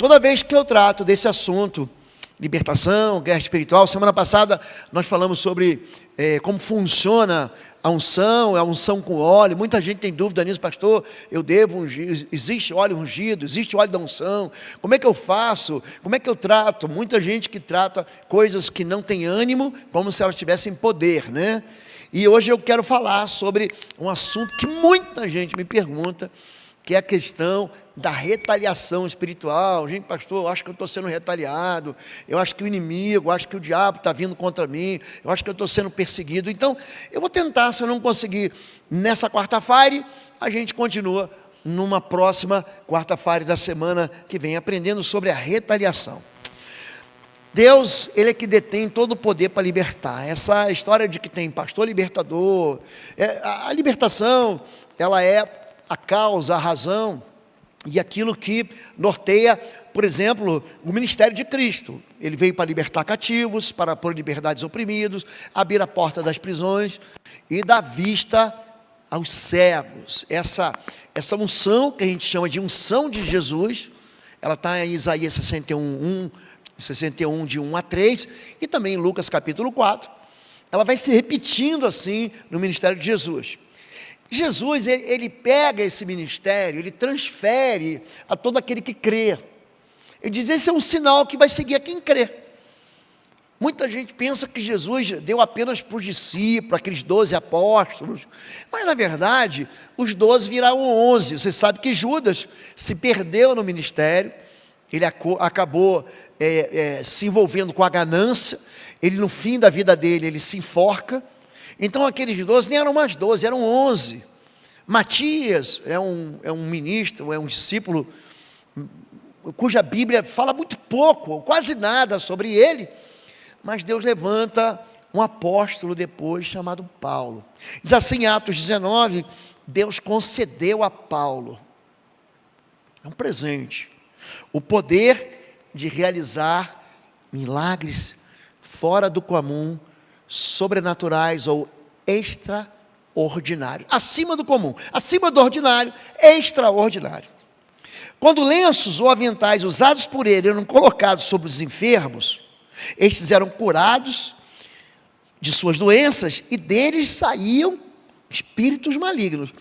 Toda vez que eu trato desse assunto, libertação, guerra espiritual, semana passada nós falamos sobre como funciona a unção com óleo. Muita gente tem dúvida nisso, pastor, eu devo ungir, existe óleo ungido, existe óleo da unção, como é que eu faço, como é que eu trato? Muita gente que trata coisas que não têm ânimo, como se elas tivessem poder, né? E hoje eu quero falar sobre um assunto que muita gente me pergunta, que é a questão da retaliação espiritual. Gente, pastor, eu acho que eu estou sendo retaliado, eu acho que o inimigo, eu acho que o diabo está vindo contra mim, eu acho que eu estou sendo perseguido. Então, eu vou tentar, se eu não conseguir nessa quarta-feira, a gente continua numa próxima quarta-feira da semana que vem, aprendendo sobre a retaliação. Deus, Ele é que detém todo o poder para libertar. Essa história de que tem pastor libertador, a libertação, ela é a causa, a razão e aquilo que norteia, por exemplo, o ministério de Cristo. Ele veio para libertar cativos, para pôr liberdades oprimidos, abrir a porta das prisões e dar vista aos cegos. Essa unção, que a gente chama de unção de Jesus, ela está em Isaías 61, de 1 a 3, e também em Lucas capítulo 4. Ela vai se repetindo assim no ministério de Jesus. Jesus, ele pega esse ministério, ele transfere a todo aquele que crê. Ele diz, esse é um sinal que vai seguir a quem crê. Muita gente pensa que Jesus deu apenas para os discípulos, aqueles 12 apóstolos, mas na verdade, os 12 viraram 11. Você sabe que Judas se perdeu no ministério, ele acabou se envolvendo com a ganância, ele no fim da vida dele, ele se enforca. Então aqueles 12 nem eram mais 12, eram 11. Matias é um ministro, é um discípulo, cuja Bíblia fala muito pouco, quase nada sobre ele, mas Deus levanta um apóstolo depois, chamado Paulo. Diz assim em Atos 19, Deus concedeu a Paulo, é um presente, o poder de realizar milagres fora do comum, sobrenaturais ou extraordinários, acima do comum, acima do ordinário, extraordinário. Quando lenços ou aventais usados por ele eram colocados sobre os enfermos, estes eram curados de suas doenças e deles saíam espíritos malignos.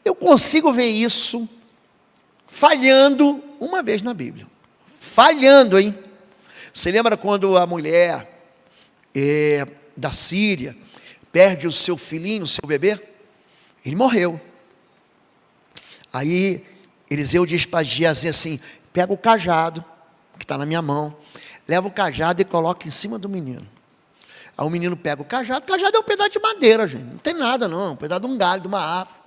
Eu consigo ver isso falhando uma vez na Bíblia, falhando, hein? Você lembra quando a mulher da Síria perde o seu filhinho, o seu bebê? Ele morreu. Aí Eliseu diz para Geazi assim, pega o cajado que está na minha mão, leva o cajado e coloca em cima do menino. Aí o menino pega o cajado é um pedaço de madeira, gente, não tem nada não, um pedaço de um galho, de uma árvore,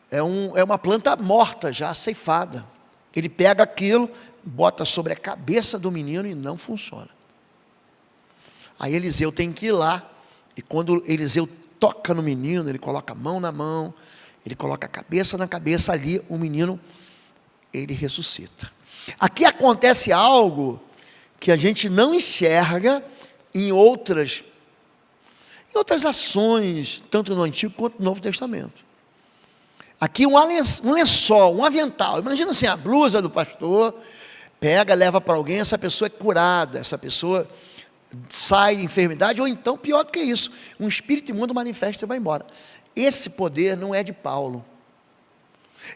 é uma planta morta já, ceifada. Ele pega aquilo, bota sobre a cabeça do menino e não funciona. Aí Eliseu tem que ir lá, e quando Eliseu toca no menino, ele coloca a mão na mão, ele coloca a cabeça na cabeça, ali o menino, ele ressuscita. Aqui acontece algo que a gente não enxerga em outras ações, tanto no Antigo quanto no Novo Testamento. Aqui um lençol, um avental, imagina assim, a blusa do pastor, pega, leva para alguém, essa pessoa é curada, essa pessoa sai de enfermidade, ou então, pior do que isso, um espírito imundo manifesta e vai embora. Esse poder não é de Paulo.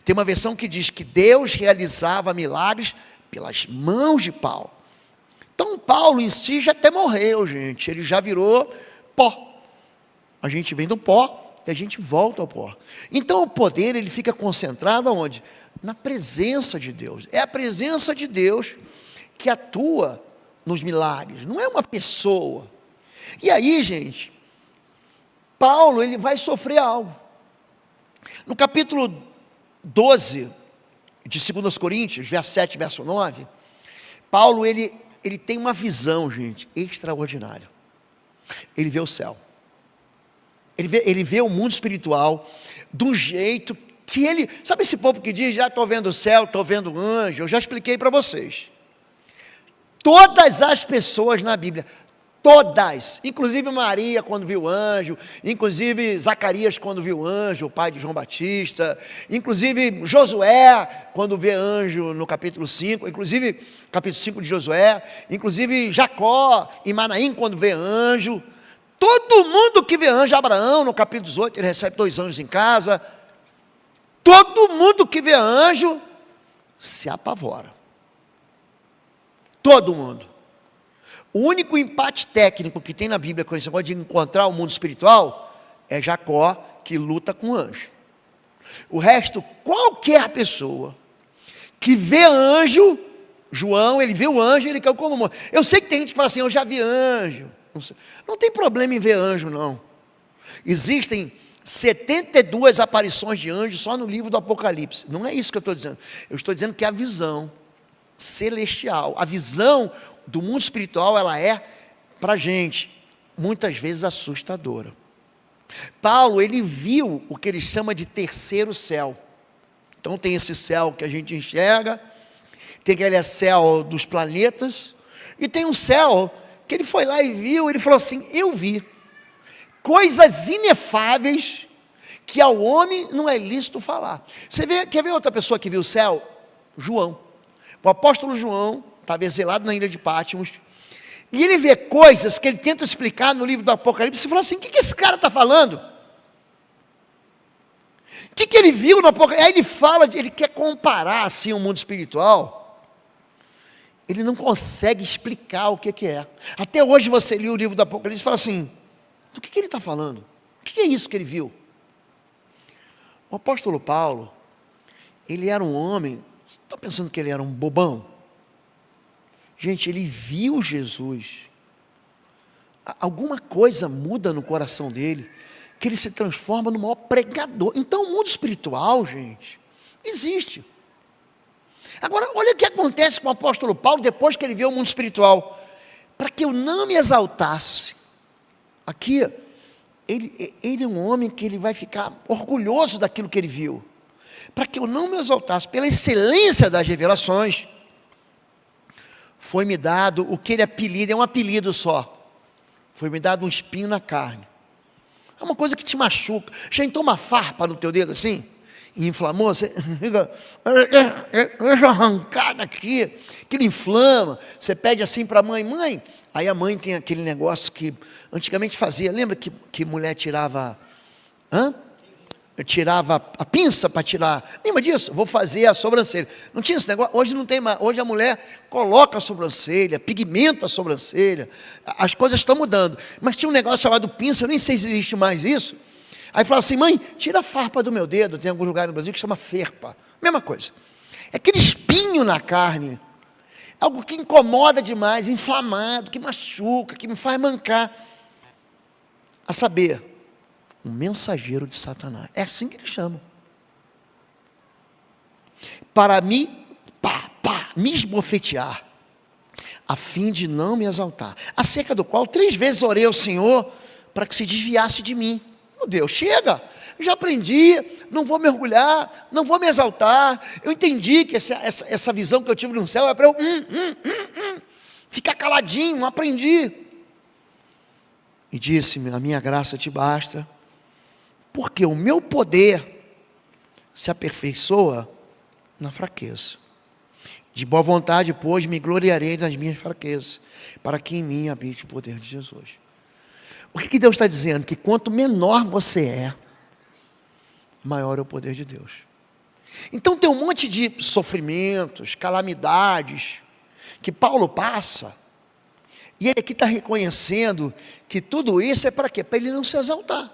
Tem uma versão que diz que Deus realizava milagres pelas mãos de Paulo. Então Paulo em si já até morreu, gente, ele já virou pó. A gente vem do pó e a gente volta ao pó. Então o poder, ele fica concentrado aonde? Na presença de Deus. É a presença de Deus que atua nos milagres, não é uma pessoa. E aí, gente, Paulo, ele vai sofrer algo. No capítulo 12 de 2 Coríntios, verso 7, verso 9, Paulo, ele tem uma visão, gente, extraordinária. Ele vê o céu. Ele vê o mundo espiritual de um jeito que ele... Sabe esse povo que diz, já estou vendo o céu, estou vendo o anjo? Eu já expliquei para vocês. Todas as pessoas na Bíblia, Todas, inclusive Maria quando viu o anjo, inclusive Zacarias quando viu o anjo, o pai de João Batista, inclusive Josué quando vê anjo no capítulo 5, inclusive capítulo 5 de Josué, inclusive Jacó e Manaim quando vê anjo, todo mundo que vê anjo, Abraão no capítulo 18, ele recebe 2 anjos em casa, todo mundo que vê anjo se apavora, todo mundo. O único empate técnico que tem na Bíblia com esse negócio de encontrar o mundo espiritual é Jacó, que luta com o anjo. O resto, qualquer pessoa que vê anjo, João, ele vê o anjo, ele caiu como morto. Eu sei que tem gente que fala assim, eu já vi anjo. Não tem problema em ver anjo, não. Existem 72 aparições de anjos só no livro do Apocalipse. Não é isso que eu estou dizendo. Eu estou dizendo que a visão celestial, a visão do mundo espiritual, ela é, para a gente, muitas vezes assustadora. Paulo, ele viu o que ele chama de terceiro céu. Então tem esse céu que a gente enxerga, tem aquele céu dos planetas, e tem um céu que ele foi lá e viu, ele falou assim, eu vi coisas inefáveis que ao homem não é lícito falar. Você vê, quer ver outra pessoa que viu o céu? João. O apóstolo João estava exilado na ilha de Patmos, e ele vê coisas que ele tenta explicar no livro do Apocalipse, e fala assim, o que esse cara está falando? O que ele viu no Apocalipse? Aí ele fala, ele quer comparar assim o mundo espiritual, ele não consegue explicar o que é. Até hoje você lê o livro do Apocalipse e fala assim, do que ele está falando? O que é isso que ele viu? O apóstolo Paulo, ele era um homem, você está pensando que ele era um bobão? Gente, ele viu Jesus. Alguma coisa muda no coração dele, que ele se transforma no maior pregador. Então o mundo espiritual, gente, existe. Agora, olha o que acontece com o apóstolo Paulo depois que ele vê o mundo espiritual. Para que eu não me exaltasse, aqui, ele é um homem que ele vai ficar orgulhoso daquilo que ele viu. Para que eu não me exaltasse pela excelência das revelações, foi-me dado o que ele apelida, é um apelido só. Foi-me dado um espinho na carne. É uma coisa que te machuca. Já entrou uma farpa no teu dedo assim? E inflamou? Você fica, deixa eu arrancar daqui. Aquilo inflama. Você pede assim para a mãe, mãe. Aí a mãe tem aquele negócio que antigamente fazia. Lembra que mulher tirava... tirava a pinça para tirar, lembra disso? Vou fazer a sobrancelha, não tinha esse negócio, hoje não tem mais, hoje a mulher coloca a sobrancelha, pigmenta a sobrancelha, as coisas estão mudando, mas tinha um negócio chamado pinça, eu nem sei se existe mais isso, aí falava assim, mãe, tira a farpa do meu dedo, tem algum lugar no Brasil que chama ferpa, mesma coisa, é aquele espinho na carne, algo que incomoda demais, inflamado, que machuca, que me faz mancar, a saber, um mensageiro de Satanás. É assim que ele chama. Para me esbofetear, a fim de não me exaltar. Acerca do qual 3 vezes orei ao Senhor para que se desviasse de mim. Meu Deus, chega, já aprendi, não vou mergulhar, não vou me exaltar. Eu entendi que essa visão que eu tive no céu é para eu ficar caladinho, aprendi. E disse-me, a minha graça te basta, porque o meu poder se aperfeiçoa na fraqueza. De boa vontade, pois, me gloriarei nas minhas fraquezas, para que em mim habite o poder de Jesus. O que Deus está dizendo? Que quanto menor você é, maior é o poder de Deus. Então tem um monte de sofrimentos, calamidades, que Paulo passa, e ele aqui está reconhecendo que tudo isso é para quê? Para ele não se exaltar.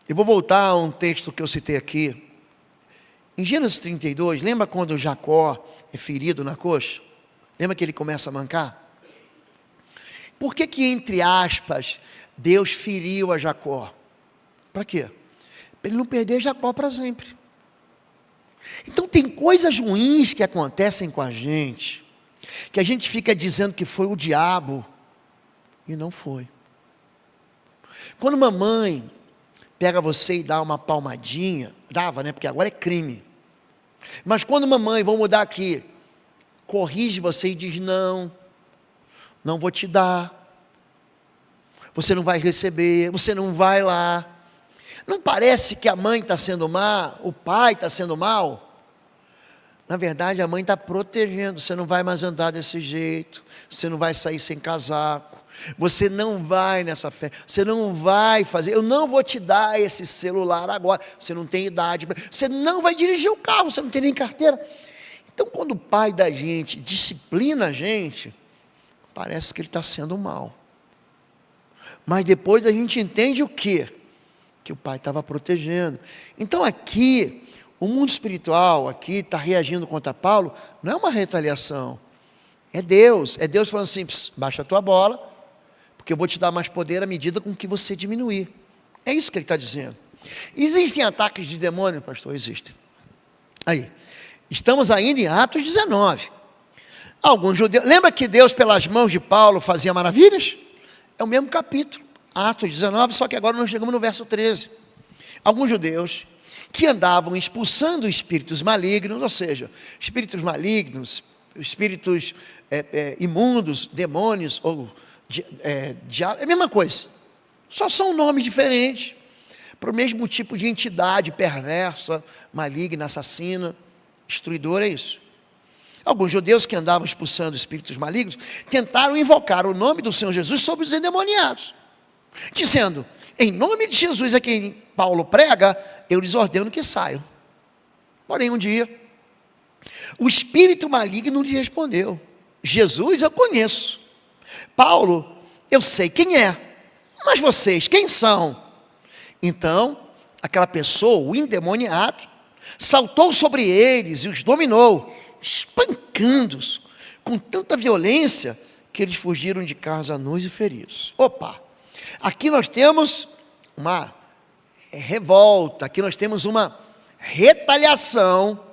Eu vou voltar a um texto que eu citei aqui. Em Gênesis 32, lembra quando Jacó é ferido na coxa? Lembra que ele começa a mancar? Por que, entre aspas, Deus feriu a Jacó? Para quê? Para ele não perder Jacó para sempre. Então tem coisas ruins que acontecem com a gente gente fica dizendo que foi o diabo, e não foi. Quando mamãe pega você e dá uma palmadinha, dava, né? Porque agora é crime. Mas quando mamãe, vamos mudar aqui, corrige você e diz, não, não vou te dar, você não vai receber, você não vai lá. Não parece que a mãe está sendo má, o pai está sendo mal? Na verdade, a mãe está protegendo. Você não vai mais andar desse jeito, você não vai sair sem casaco, você não vai nessa festa, você não vai fazer, eu não vou te dar esse celular agora, você não tem idade, você não vai dirigir o carro, você não tem nem carteira. Então, quando o pai da gente disciplina a gente, parece que ele está sendo mal. Mas depois a gente entende o quê? Que o pai estava protegendo. Então aqui, o mundo espiritual aqui está reagindo contra Paulo, não é uma retaliação, é Deus falando assim, baixa a tua bola, porque eu vou te dar mais poder à medida com que você diminuir. É isso que ele está dizendo. Existem ataques de demônio, pastor? Existem. Aí, estamos ainda em Atos 19. Alguns judeus, lembra que Deus pelas mãos de Paulo fazia maravilhas? É o mesmo capítulo, Atos 19, só que agora nós chegamos no verso 13. Alguns judeus que andavam expulsando espíritos malignos, ou seja, espíritos malignos, espíritos imundos, demônios, ou diabo, é a mesma coisa, só são nomes diferentes, para o mesmo tipo de entidade perversa, maligna, assassina, destruidora, é isso. Alguns judeus que andavam expulsando espíritos malignos, tentaram invocar o nome do Senhor Jesus sobre os endemoniados, dizendo, em nome de Jesus a quem Paulo prega, eu lhes ordeno que saiam. Porém, um dia, o espírito maligno lhe respondeu, Jesus eu conheço, Paulo, eu sei quem é, mas vocês, quem são? Então, aquela pessoa, o endemoniado, saltou sobre eles e os dominou, espancando-os com tanta violência que eles fugiram de casa nus e feridos. Opa, aqui nós temos uma revolta, aqui nós temos uma retaliação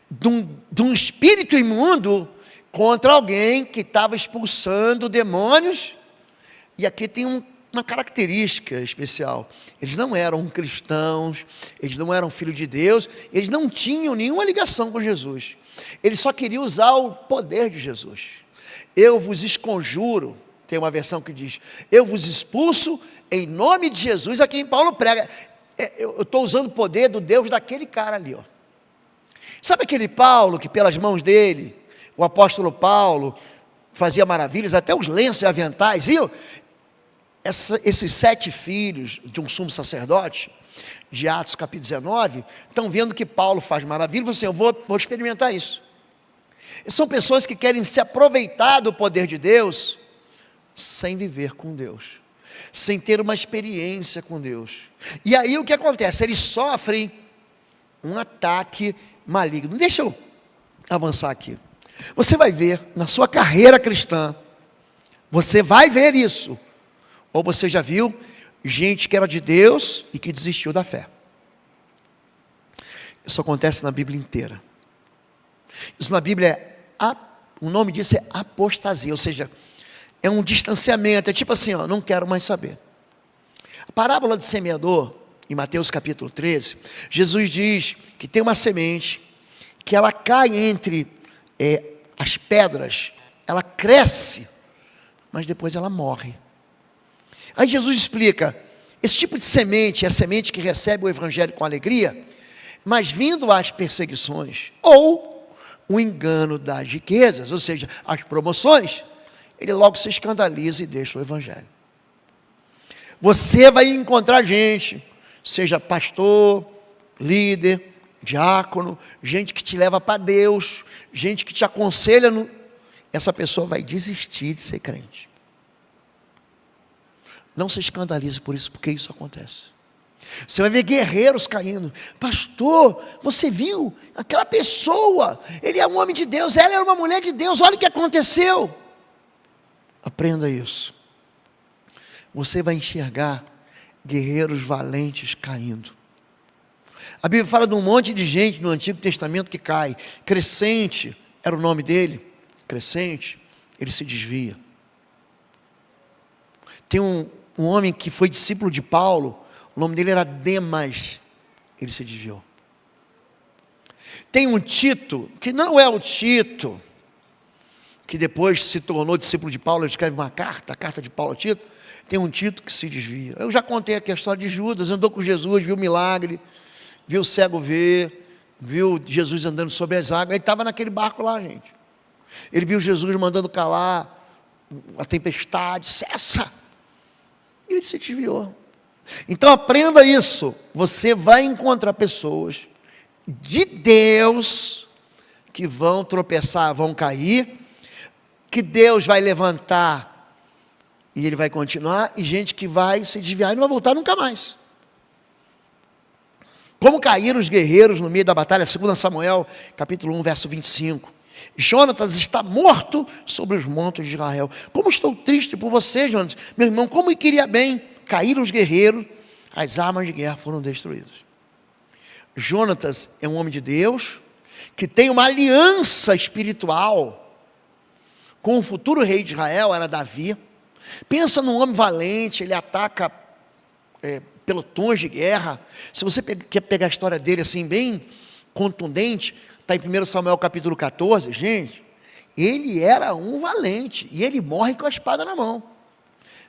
de um espírito imundo contra alguém que estava expulsando demônios. E aqui tem uma característica especial, eles não eram cristãos, eles não eram filhos de Deus, eles não tinham nenhuma ligação com Jesus, eles só queriam usar o poder de Jesus. Eu vos esconjuro, tem uma versão que diz, eu vos expulso em nome de Jesus a quem Paulo prega. Eu estou usando o poder do Deus daquele cara ali, ó. Sabe aquele Paulo que pelas mãos dele, o apóstolo Paulo fazia maravilhas, até os lenços e aventais, viu? Esses 7 filhos de um sumo sacerdote, de Atos capítulo 19, estão vendo que Paulo faz maravilha, e falam assim, eu vou experimentar isso. São pessoas que querem se aproveitar do poder de Deus, sem viver com Deus, sem ter uma experiência com Deus. E aí o que acontece? Eles sofrem um ataque maligno. Deixa eu avançar aqui. Você vai ver, na sua carreira cristã, você vai ver isso. Ou você já viu gente que era de Deus e que desistiu da fé. Isso acontece na Bíblia inteira. Isso na Bíblia o nome disso é apostasia, ou seja, é um distanciamento, é tipo assim, ó, não quero mais saber. A parábola do semeador, em Mateus capítulo 13, Jesus diz que tem uma semente, que ela cai entre as pedras, ela cresce, mas depois ela morre. Aí Jesus explica, esse tipo de semente é a semente que recebe o evangelho com alegria, mas vindo às perseguições, ou o engano das riquezas, ou seja, as promoções, ele logo se escandaliza e deixa o evangelho. Você vai encontrar gente, seja pastor, líder, diácono, gente que te leva para Deus, gente que te aconselha, essa pessoa vai desistir de ser crente. Não se escandalize por isso, porque isso acontece. Você vai ver guerreiros caindo. Pastor, você viu? Aquela pessoa, ele é um homem de Deus, ela é uma mulher de Deus, olha o que aconteceu. Aprenda isso. Você vai enxergar guerreiros valentes caindo. A Bíblia fala de um monte de gente no Antigo Testamento que cai. Crescente era o nome dele. Crescente, ele se desvia. Tem um homem que foi discípulo de Paulo, o nome dele era Demas, ele se desviou. Tem um Tito, que não é o Tito, que depois se tornou discípulo de Paulo, ele escreve uma carta, a carta de Paulo a Tito, tem um Tito que se desvia. Eu já contei aqui a história de Judas, andou com Jesus, viu o milagre, viu o cego ver, viu Jesus andando sobre as águas, ele estava naquele barco lá, gente. Ele viu Jesus mandando calar a tempestade, cessa, e ele se desviou. Então aprenda isso, você vai encontrar pessoas de Deus que vão tropeçar, vão cair, que Deus vai levantar e ele vai continuar, e gente que vai se desviar e não vai voltar nunca mais. Como caíram os guerreiros no meio da batalha, 2 Samuel, capítulo 1, verso 25. Jonatas está morto sobre os montes de Israel. Como estou triste por você, Jonatas. Meu irmão, como queria bem. Caíram os guerreiros, as armas de guerra foram destruídas. Jonatas é um homem de Deus, que tem uma aliança espiritual com o futuro rei de Israel, era Davi. Pensa num homem valente, ele ataca pelotões de guerra. Se você quer pegar a história dele assim, bem contundente, está em 1 Samuel capítulo 14, gente, ele era um valente, e ele morre com a espada na mão.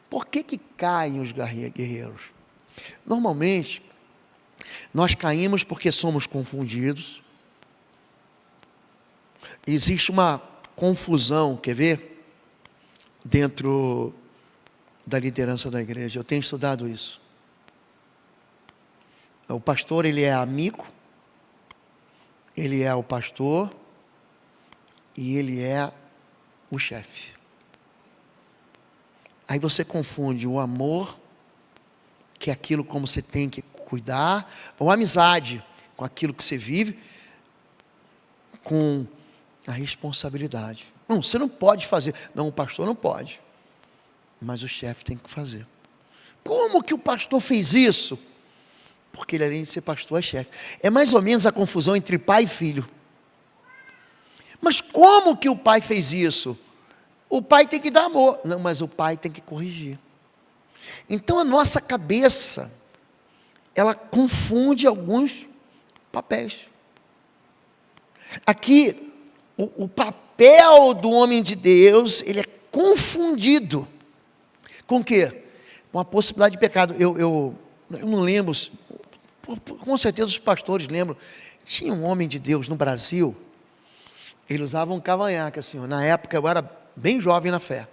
Por que caem os guerreiros? Normalmente, nós caímos porque somos confundidos. Existe uma confusão, quer ver? Dentro da liderança da igreja. Eu tenho estudado isso. O pastor, ele é amigo, ele é o pastor e ele é o chefe. Aí você confunde o amor, que é aquilo como você tem que cuidar, ou a amizade, com aquilo que você vive, com a responsabilidade. Não, você não pode fazer. Não, o pastor não pode, mas o chefe tem que fazer. Como que o pastor fez isso? Porque ele, além de ser pastor, é chefe. É mais ou menos a confusão entre pai e filho. Mas como que o pai fez isso? O pai tem que dar amor. Não, mas o pai tem que corrigir. Então a nossa cabeça, ela confunde alguns papéis. Aqui, o papel do homem de Deus, ele é confundido. Com o quê? Com a possibilidade de pecado. Eu não lembro, com certeza os pastores lembram, tinha um homem de Deus no Brasil, ele usava um cavanhaque assim, na época eu era bem jovem na fé.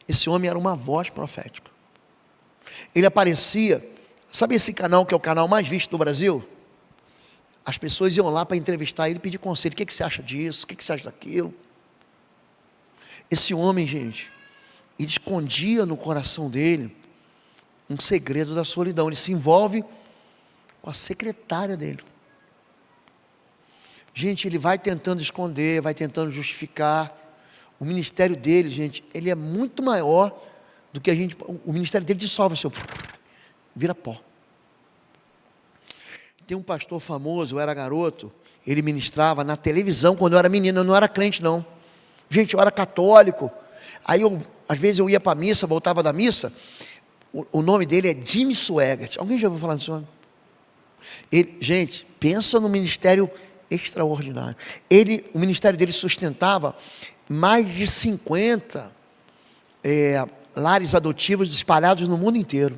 Esse homem era uma voz profética. Ele aparecia, sabe esse canal que é o canal mais visto do Brasil? As pessoas iam lá para entrevistar ele e pedir conselho. O que você acha disso? O que você acha daquilo? Esse homem, gente, ele escondia no coração dele um segredo da solidão. Ele se envolve com a secretária dele. Gente, ele vai tentando esconder, vai tentando justificar. O ministério dele, gente, ele é muito maior do que a gente. O ministério dele dissolve, assim, vira pó. Tem um pastor famoso, eu era garoto, ele ministrava na televisão quando eu era menino, eu não era crente não. Gente, eu era católico. Aí às vezes eu ia para a missa, voltava da missa. O nome dele é Jimmy Swaggart. Alguém já ouviu falar desse nome? Gente, pensa no ministério extraordinário. O ministério dele sustentava mais de 50 lares adotivos espalhados no mundo inteiro.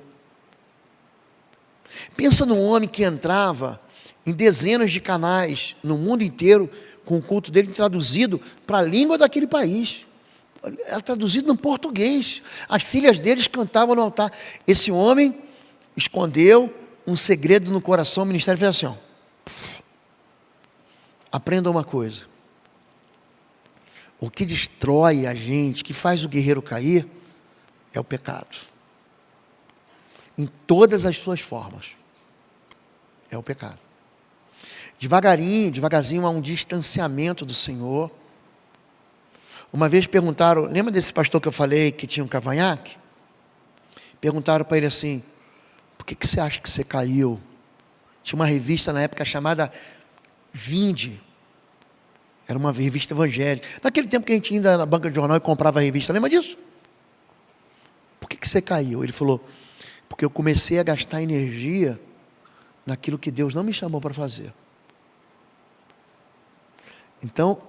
Pensa num homem que entrava em dezenas de canais no mundo inteiro, com o culto dele traduzido para a língua daquele país. Era traduzido no português. As filhas deles cantavam no altar. Esse homem escondeu um segredo no coração. O ministério fez assim, ó. Aprenda uma coisa. O que destrói a gente, que faz o guerreiro cair, é o pecado. Em todas as suas formas. É o pecado. Devagarzinho há um distanciamento do Senhor. Uma vez perguntaram, lembra desse pastor que eu falei que tinha um cavanhaque? Perguntaram para ele assim, por que você acha que você caiu? Tinha uma revista na época chamada Vinde. Era uma revista evangélica. Naquele tempo que a gente ia na banca de jornal e comprava a revista, lembra disso? Por que você caiu? Ele falou, porque eu comecei a gastar energia naquilo que Deus não me chamou para fazer. Então,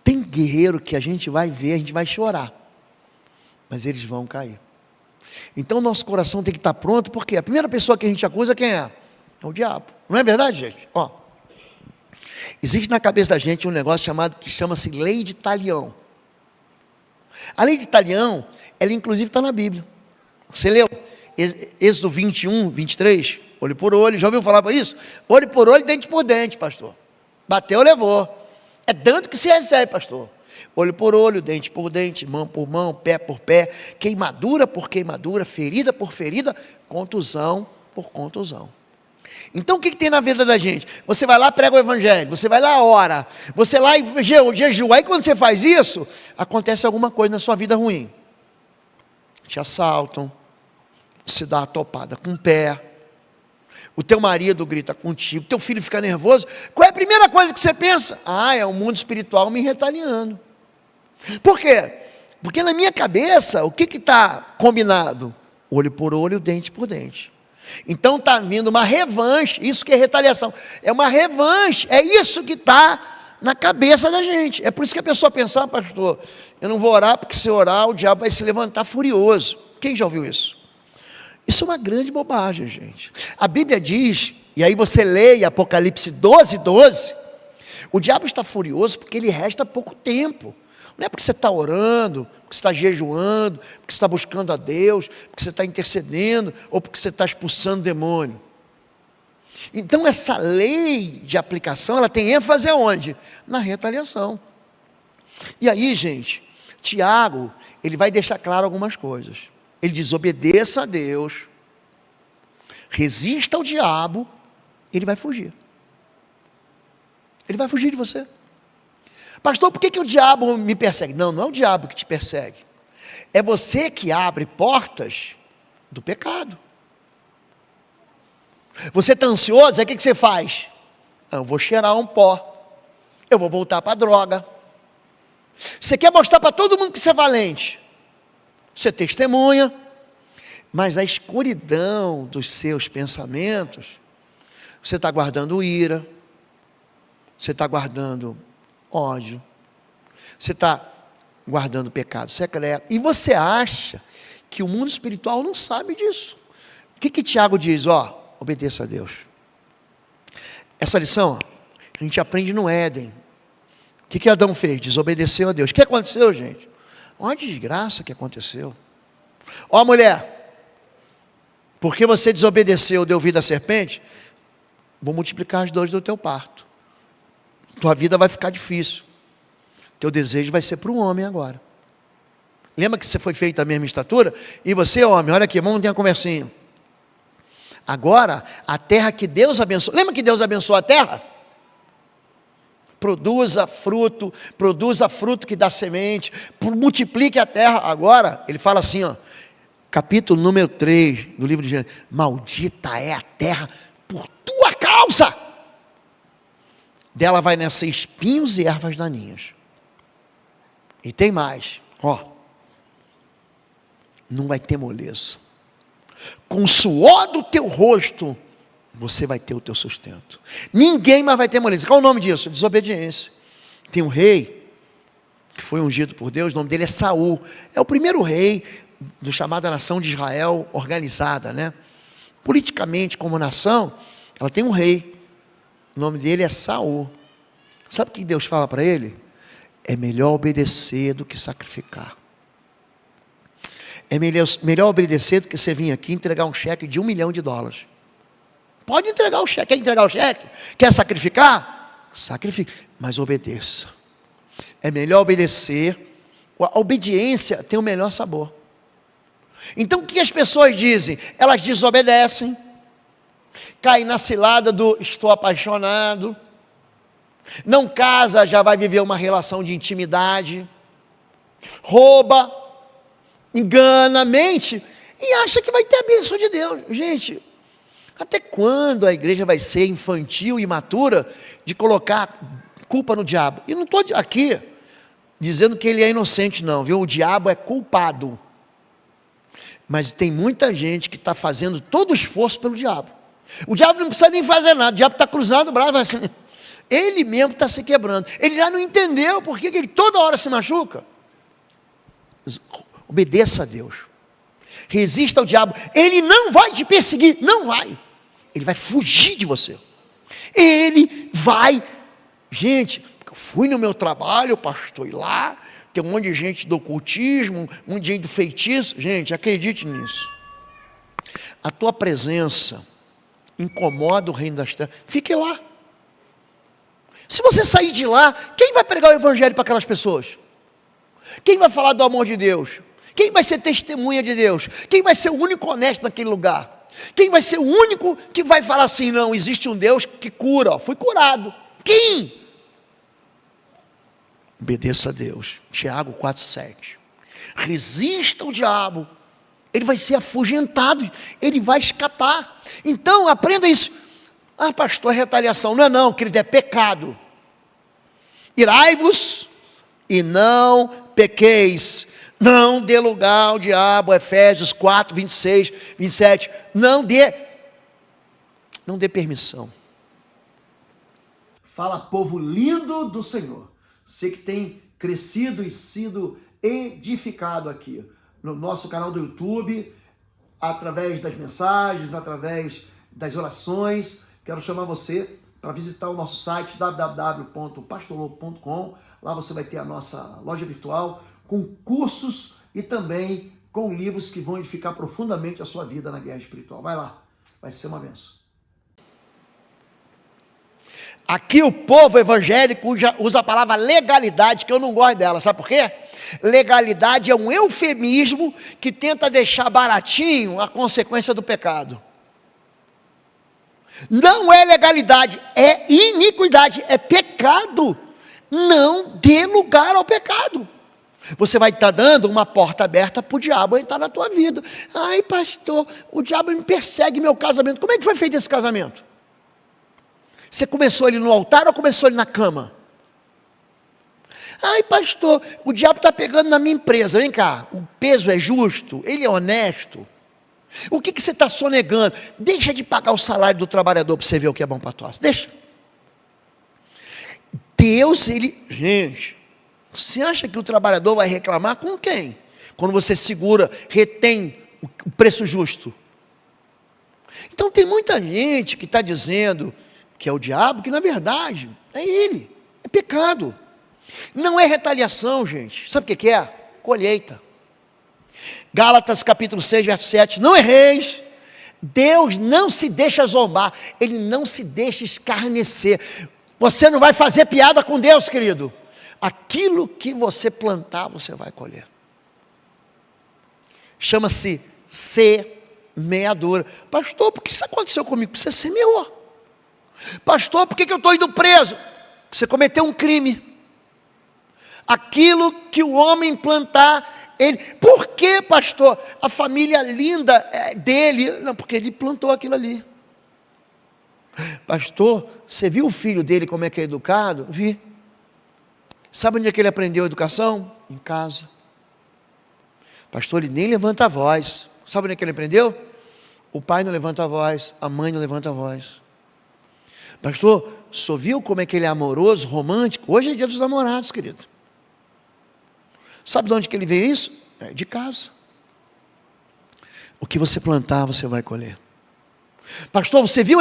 tem guerreiro que a gente vai ver, a gente vai chorar, mas eles vão cair. Então nosso coração tem que estar pronto, porque a primeira pessoa que a gente acusa quem é? É o diabo. Não é verdade, gente? Ó, existe na cabeça da gente um negócio que chama-se lei de Talião. A lei de Talião, ela inclusive está na Bíblia. Você leu Êxodo 21, 23? Olho por olho, já ouviu falar por isso? Olho por olho, dente por dente, pastor. Bateu, levou. É dando que se recebe, pastor. Olho por olho, dente por dente, mão por mão, pé por pé, queimadura por queimadura, ferida por ferida, contusão por contusão. Então o que tem na vida da gente? Você vai lá, prega o evangelho, você vai lá, ora, você lá e jejua. Aí quando você faz isso, acontece alguma coisa na sua vida ruim. Te assaltam, você dá uma topada com o pé, o teu marido grita contigo, teu filho fica nervoso. Qual é a primeira coisa que você pensa? É o mundo espiritual me retaliando. Por quê? Porque na minha cabeça, o que está combinado? Olho por olho, dente por dente. Então está vindo uma revanche, isso que é retaliação. É uma revanche, é isso que está na cabeça da gente. É por isso que a pessoa pensa, pastor, eu não vou orar, porque se eu orar, o diabo vai se levantar furioso. Quem já ouviu isso? Isso é uma grande bobagem, gente. A Bíblia diz, e aí você lê Apocalipse 12, 12, o diabo está furioso porque lhe resta pouco tempo. Não é porque você está orando, porque você está jejuando, porque você está buscando a Deus, porque você está intercedendo, ou porque você está expulsando o demônio. Então essa lei de aplicação, ela tem ênfase aonde? Na retaliação. E aí, gente, Tiago, ele vai deixar claro algumas coisas. Ele diz, obedeça a Deus, resista ao diabo, ele vai fugir. Ele vai fugir de você. Pastor, por que o diabo me persegue? Não, não é o diabo que te persegue. É você que abre portas do pecado. Você está ansioso, aí o que você faz? Eu vou cheirar um pó. Eu vou voltar para a droga. Você quer mostrar para todo mundo que você é valente. Você testemunha. Mas a escuridão dos seus pensamentos, você está guardando ira. Você está guardando ódio, você está guardando pecado secreto, e você acha que o mundo espiritual não sabe disso. O que Tiago diz? Obedeça a Deus. Essa lição, a gente aprende no Éden. O que Adão fez? Desobedeceu a Deus. O que aconteceu, gente? Olha a desgraça que aconteceu. Mulher, porque você desobedeceu, deu vida à serpente, vou multiplicar as dores do teu parto. Tua vida vai ficar difícil. Teu desejo vai ser para o homem agora. Lembra que você foi feito a mesma estatura? E você, homem, olha aqui, vamos ter uma conversinha. Agora, a terra que Deus abençoou. Lembra que Deus abençoou a terra? Produza fruto que dá semente, multiplique a terra. Agora, ele fala assim, capítulo número 3 do livro de Gênesis. Maldita é a terra por tua causa. Dela vai nascer espinhos e ervas daninhas. E tem mais, não vai ter moleza. Com o suor do teu rosto, você vai ter o teu sustento. Ninguém mais vai ter moleza. Qual é o nome disso? Desobediência. Tem um rei, que foi ungido por Deus, o nome dele é Saul. É o primeiro rei do chamada nação de Israel organizada, né? Politicamente, como nação, ela tem um rei. O nome dele é Saul. Sabe o que Deus fala para ele? É melhor obedecer do que sacrificar. É melhor obedecer do que você vir aqui entregar um cheque de $1 milhão. Pode entregar o cheque. Quer entregar o cheque? Quer sacrificar? Sacrifique, mas obedeça. É melhor obedecer. A obediência tem o melhor sabor. Então o que as pessoas dizem? Elas desobedecem. Cai na cilada do estou apaixonado, não casa, já vai viver uma relação de intimidade, rouba, engana, mente, e acha que vai ter a bênção de Deus. Gente, até quando a igreja vai ser infantil e imatura de colocar culpa no diabo? E não estou aqui dizendo que ele é inocente não, viu? O diabo é culpado, mas tem muita gente que está fazendo todo o esforço pelo diabo. O diabo não precisa nem fazer nada, o diabo está cruzando o braço assim, ele mesmo está se quebrando. Ele já não entendeu por que ele toda hora se machuca. Obedeça a Deus. Resista ao diabo. Ele não vai te perseguir, não vai. Ele vai fugir de você. Ele vai. Gente, eu fui no meu trabalho, pastor, e lá tem um monte de gente do ocultismo, um monte de gente do feitiço. Gente, acredite nisso. A tua presença incomoda o reino das trevas. Fique lá. Se você sair de lá, quem vai pregar o evangelho para aquelas pessoas? Quem vai falar do amor de Deus? Quem vai ser testemunha de Deus? Quem vai ser o único honesto naquele lugar? Quem vai ser o único que vai falar assim, não, existe um Deus que cura, fui curado. Quem? Obedeça a Deus. Tiago 4,7. Resista ao diabo, ele vai ser afugentado, ele vai escapar. Então aprenda isso. Ah, pastor, é retaliação. Não é não, querido, é pecado. Irai-vos e não pequeis. Não dê lugar ao diabo, Efésios 4, 26, 27. Não dê permissão. Fala, povo lindo do Senhor. Você que tem crescido e sido edificado aqui no nosso canal do YouTube, através das mensagens, através das orações. Quero chamar você para visitar o nosso site www.pastorlobo.com. Lá você vai ter a nossa loja virtual com cursos e também com livros que vão edificar profundamente a sua vida na guerra espiritual. Vai lá, vai ser uma bênção. Aqui o povo evangélico usa a palavra legalidade, que eu não gosto dela, sabe por quê? Legalidade é um eufemismo que tenta deixar baratinho a consequência do pecado. Não é legalidade, é iniquidade, é pecado. Não dê lugar ao pecado. Você vai estar dando uma porta aberta para o diabo entrar na tua vida. Ai, pastor, o diabo me persegue meu casamento. Como é que foi feito esse casamento? Você começou ele no altar ou começou ele na cama? Ai, pastor, o diabo está pegando na minha empresa. Vem cá, o peso é justo? Ele é honesto? O que você está sonegando? Deixa de pagar o salário do trabalhador para você ver o que é bom para a tua. Deixa. Deus, gente, você acha que o trabalhador vai reclamar com quem? Quando você segura, retém o preço justo. Então tem muita gente que está dizendo que é o diabo, que na verdade é ele, é pecado. Não é retaliação, gente. Sabe o que é? Colheita. Gálatas capítulo 6, verso 7. Não erreis. Deus não se deixa zombar. Ele não se deixa escarnecer. Você não vai fazer piada com Deus, querido. Aquilo que você plantar, você vai colher. Chama-se semeadura. Pastor, por que isso aconteceu comigo? Você semeou. Pastor, por que eu estou indo preso? Você cometeu um crime. Aquilo que o homem plantar, ele... Por que, pastor? A família linda dele... Não, porque ele plantou aquilo ali. Pastor, você viu o filho dele como é que é educado? Vi. Sabe onde é que ele aprendeu a educação? Em casa. Pastor, ele nem levanta a voz. Sabe onde é que ele aprendeu? O pai não levanta a voz, a mãe não levanta a voz. Pastor, só viu como é que ele é amoroso, romântico? Hoje é dia dos namorados, querido. Sabe de onde que ele veio isso? É de casa. O que você plantar, você vai colher. Pastor, você viu?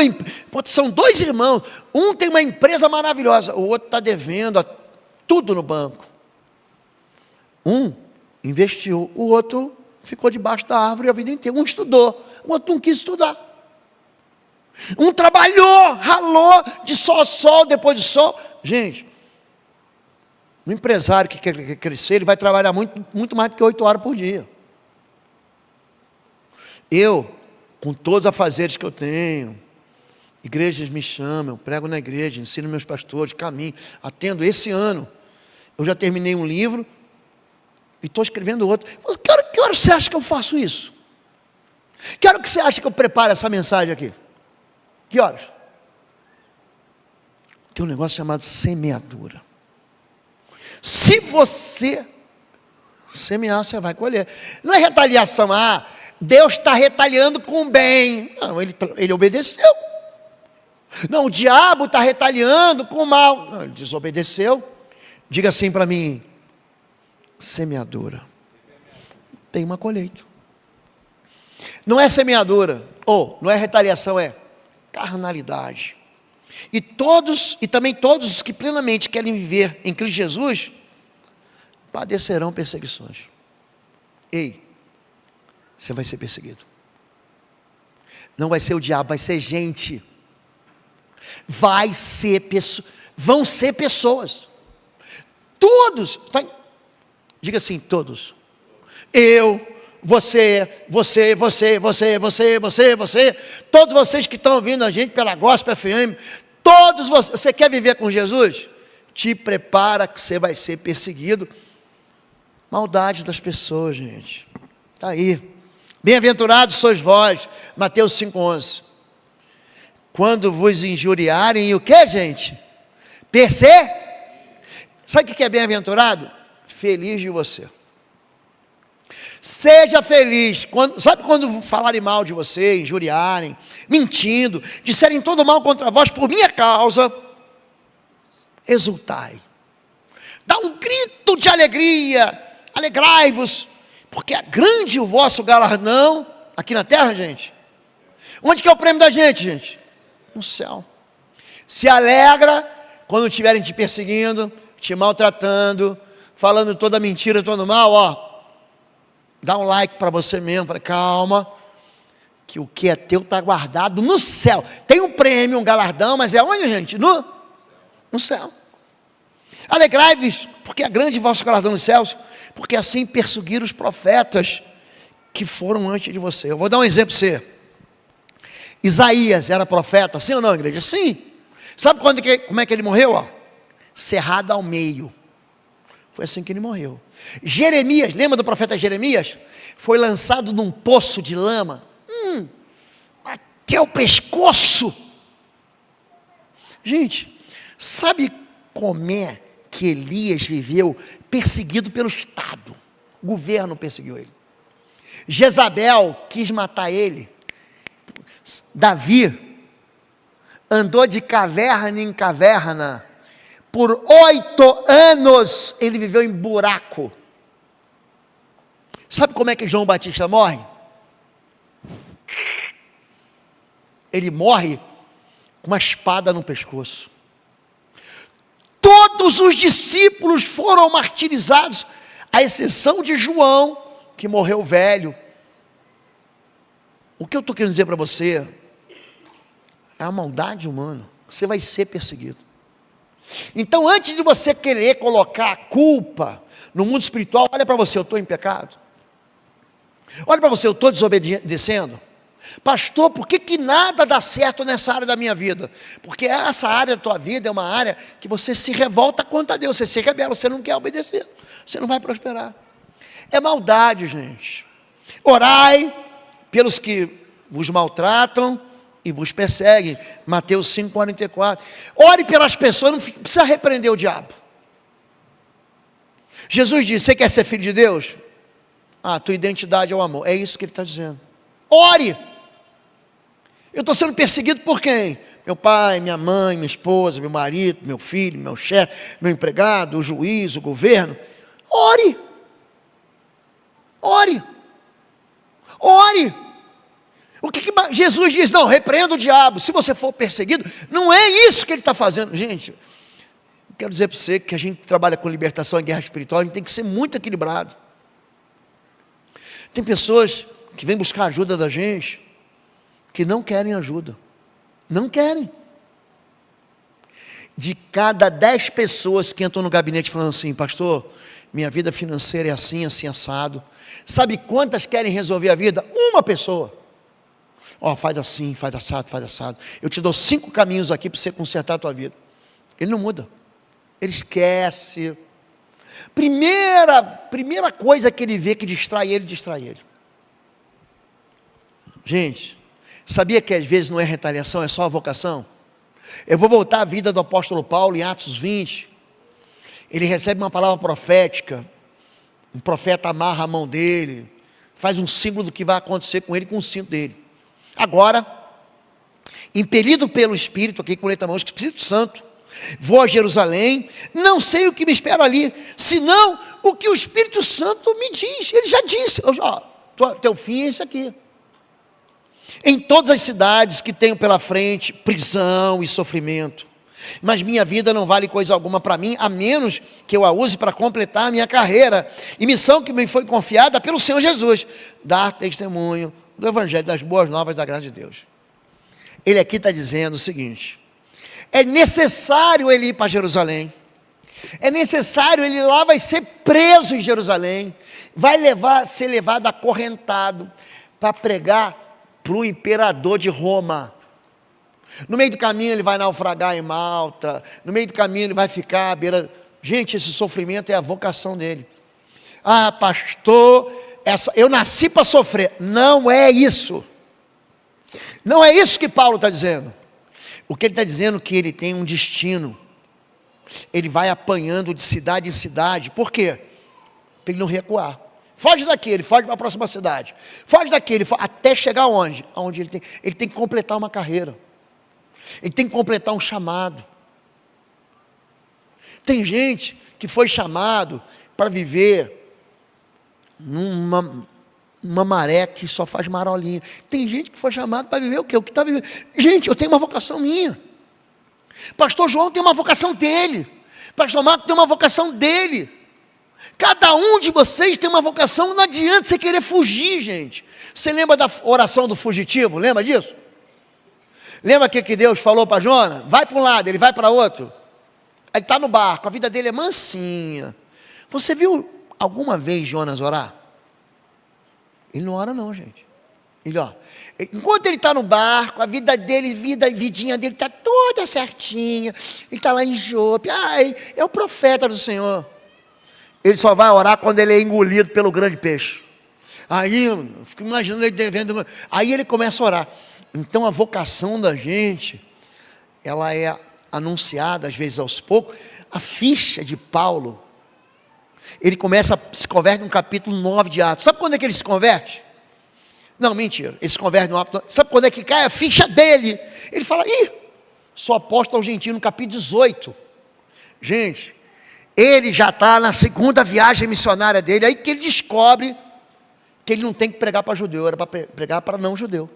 São dois irmãos. Um tem uma empresa maravilhosa, o outro está devendo tudo no banco. Um investiu, o outro ficou debaixo da árvore a vida inteira. Um estudou, o outro não quis estudar. Um trabalhou, ralou, de sol a sol, depois de sol. Gente, um empresário que quer crescer, ele vai trabalhar muito mais do que 8 horas por dia. Eu, com todos os afazeres que eu tenho, igrejas me chamam, eu prego na igreja, ensino meus pastores, caminho, atendo. Esse ano, eu já terminei um livro e estou escrevendo outro. Que hora você acha que eu faço isso? Que hora que você acha que eu preparo essa mensagem aqui? Que horas? Tem um negócio chamado semeadura. Se você semear, você vai colher. Não é retaliação, Deus está retaliando com bem. Não, ele obedeceu. Não, o diabo está retaliando com o mal. Não, ele desobedeceu. Diga assim para mim: semeadura tem uma colheita. Não é semeadura, ou não é retaliação, é carnalidade. E também todos os que plenamente querem viver em Cristo Jesus, padecerão perseguições. Ei, você vai ser perseguido. Não vai ser o diabo, vai ser gente. Vão ser pessoas. Todos. Diga assim, todos. Eu, você, todos vocês que estão ouvindo a gente pela Gospel FM, todos vocês, você quer viver com Jesus? Te prepara que você vai ser perseguido. Maldade das pessoas, gente. Está aí. Bem-aventurados sois vós, Mateus 5,11. Quando vos injuriarem, e o que, gente? Sabe o que é bem-aventurado? Feliz de você. Seja feliz. Sabe quando falarem mal de você, injuriarem, mentindo, disserem todo mal contra vós por minha causa, exultai. Dá um grito de alegria, alegrai-vos, porque é grande o vosso galardão, aqui na terra, gente. Onde que é o prêmio da gente, gente? No céu. Se alegra quando estiverem te perseguindo, te maltratando, falando toda mentira, todo mal, ó. Dá um like para você mesmo, fala, calma, que o que é teu está guardado no céu. Tem um prêmio, um galardão, mas é onde, gente? No céu. Alegrai-vos, porque é grande o vosso galardão nos céus, porque assim perseguiram os profetas que foram antes de você. Eu vou dar um exemplo para você. Isaías era profeta, sim ou não, igreja? Sim. Sabe como é que ele morreu? Ó? Cerrado ao meio. Foi assim que ele morreu. Jeremias, lembra do profeta Jeremias? Foi lançado num poço de lama. Até o pescoço. Gente, sabe como é que Elias viveu perseguido pelo Estado? O governo perseguiu ele. Jezabel quis matar ele. Davi andou de caverna em caverna. Por 8 anos ele viveu em buraco. Sabe como é que João Batista morre? Ele morre com uma espada no pescoço. Todos os discípulos foram martirizados, à exceção de João, que morreu velho. O que eu estou querendo dizer para você é a maldade humana. Você vai ser perseguido. Então, antes de você querer colocar a culpa no mundo espiritual, olha para você, eu estou em pecado. Olha para você, eu estou desobedecendo. Pastor, por que nada dá certo nessa área da minha vida? Porque essa área da tua vida é uma área que você se revolta contra Deus, você se rebela, você não quer obedecer, você não vai prosperar. É maldade, gente. Orai pelos que vos maltratam e vos perseguem. Mateus 5,44. Ore pelas pessoas, não precisa repreender o diabo. Jesus disse, você quer ser filho de Deus? Tua identidade é o amor. É isso que ele está dizendo. Ore. Eu estou sendo perseguido por quem? Meu pai, minha mãe, minha esposa, meu marido, meu filho, meu chefe, meu empregado, o juiz, o governo. Ore. Ore. Ore. O que Jesus diz? Não, repreenda o diabo. Se você for perseguido, não é isso que ele está fazendo. Gente, quero dizer para você que a gente trabalha com libertação e guerra espiritual, a gente tem que ser muito equilibrado. Tem pessoas que vêm buscar ajuda da gente, que não querem ajuda. Não querem. De cada 10 pessoas que entram no gabinete falando assim, pastor, minha vida financeira é assim, assim, assado. Sabe quantas querem resolver a vida? Uma pessoa. Faz assim, faz assado, faz assado. Eu te dou 5 caminhos aqui para você consertar a tua vida. Ele não muda. Ele esquece. Primeira coisa que ele vê que distrai ele. Gente, sabia que às vezes não é retaliação, é só a vocação? Eu vou voltar à vida do apóstolo Paulo em Atos 20. Ele recebe uma palavra profética. Um profeta amarra a mão dele, faz um símbolo do que vai acontecer com ele com o cinto dele. Agora, impelido pelo Espírito, aqui com letra mão, Espírito Santo, vou a Jerusalém, não sei o que me espera ali, senão o que o Espírito Santo me diz. Ele já disse, teu fim é isso aqui. Em todas as cidades que tenho pela frente, prisão e sofrimento, mas minha vida não vale coisa alguma para mim, a menos que eu a use para completar a minha carreira e missão que me foi confiada pelo Senhor Jesus, dar testemunho do Evangelho, das boas novas da graça de Deus. Ele aqui está dizendo o seguinte: é necessário ele ir para Jerusalém, é necessário ele lá, vai ser preso em Jerusalém, vai ser levado acorrentado para pregar para o imperador de Roma. No meio do caminho ele vai naufragar em Malta, no meio do caminho ele vai ficar à beira. Gente, esse sofrimento é a vocação dele. Ah, pastor, eu nasci para sofrer. Não é isso. Não é isso que Paulo está dizendo. O que ele está dizendo é que ele tem um destino. Ele vai apanhando de cidade em cidade. Por quê? Para ele não recuar. Foge daqui, ele foge para a próxima cidade. Foge daqui, até chegar onde? Aonde ele tem que completar uma carreira. Ele tem que completar um chamado. Tem gente que foi chamado para viver numa maré que só faz marolinha. Tem gente que foi chamado para viver o quê? O que está vivendo. Gente, eu tenho uma vocação minha. Pastor João tem uma vocação dele. Pastor Marco tem uma vocação dele. Cada um de vocês tem uma vocação. Não adianta você querer fugir, gente. Você lembra da oração do fugitivo? Lembra disso? Lembra que Deus falou para Jonas? Vai para um lado, ele vai para outro. Ele está no barco, a vida dele é mansinha. Você viu alguma vez Jonas orar? Ele não ora não, gente. Enquanto ele está no barco, a vida dele, vidinha dele está toda certinha. Ele está lá em Jope. É o profeta do Senhor. Ele só vai orar quando ele é engolido pelo grande peixe. Aí, eu fico imaginando ele devendo. Aí ele começa a orar. Então a vocação da gente, ela é anunciada às vezes aos poucos. A ficha de Paulo, ele se converte no capítulo 9 de Atos. Sabe quando é que ele se converte? Não, mentira, ele se converte no Atos. Sabe quando é que cai a ficha dele? Ele fala, sou apóstolo aos gentios no capítulo 18. Gente, ele já está na segunda viagem missionária dele, aí que ele descobre que ele não tem que pregar para judeu, era para pregar para não judeu.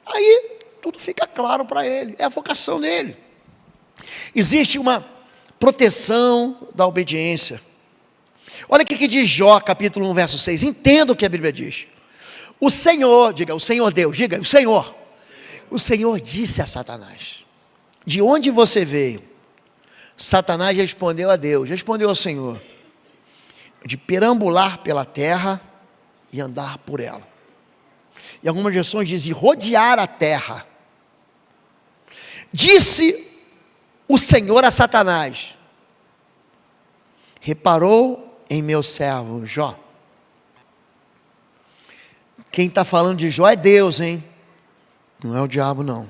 Aí tudo fica claro para ele, é a vocação dele. Existe uma proteção da obediência. Olha o que diz Jó, capítulo 1, verso 6. Entenda o que a Bíblia diz. O Senhor, diga, o Senhor Deus, diga, o Senhor. O Senhor disse a Satanás: de onde você veio? Satanás respondeu a Deus, respondeu ao Senhor: de perambular pela terra e andar por ela. E algumas versões dizem rodear a terra. Disse o Senhor a Satanás: reparou em meu servo Jó? Quem está falando de Jó é Deus, hein? Não é o diabo, não.